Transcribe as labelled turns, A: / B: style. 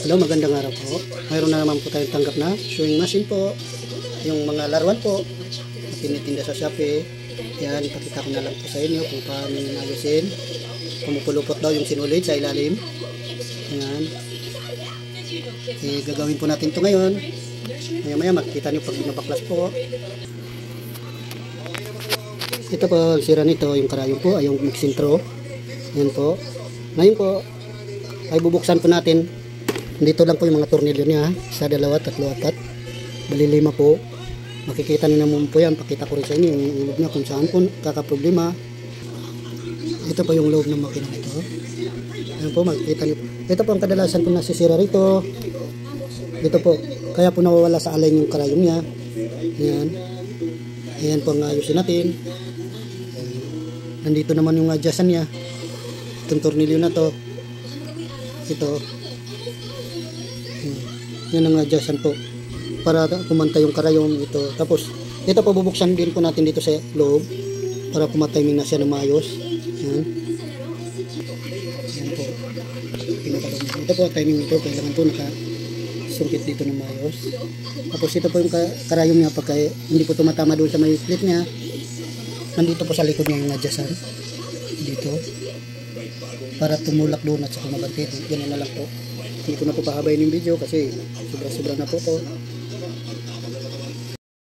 A: Hello, magandang araw po. Mayroon na naman po tayong tanggap na sewing machine po. Yung mga laruan po na tinitinda sa Shopee. Yan, ipakita ko na lang po sa inyo kung paano yung ayusin. Pumupulupot daw yung sinulit sa ilalim. Yan. Gagawin po natin ito ngayon. Maya makikita nyo pag binabaklas po. Ito po, ang sira nito, yung karayong po ay yung mixing throw. Yan po. Ngayon po ay bubuksan po natin. Dito lang po yung mga tornilyo niya. 1, 2, 3, 4. Bali 5 po. Makikita nyo naman po yan. Pakita ko rin sa inyo yung loob niya kung saan po kakaproblema. Ito po yung loob ng makina nito. Ayan po, makikita nyo. Ito po ang kadalasan po nasisira rito. Dito po. Kaya po nawawala sa align yung karayong niya. Ayan. Ayan po ang ayusin natin. Nandito naman yung adjustan niya. Itong tornilyo na to. Ito. Yan ang adjustan po. Para pumantay yung karayong ito. Tapos, ito po bubuksan din po natin dito sa loob. Para pumatiming na siya ng maayos. Yan. Yan po. Ito po, timing ito. Kailangan po nakasumpit dito ng maayos. Tapos ito po yung karayong niya. Pagka hindi po tumatama doon sa may split niya. Nandito po sa likod niya yung adjustan. Dito. Para tumulak doon at saka mabantid. Yan na lang po. Hindi ko na po pahabayin yung video kasi sobra-sobra na po to.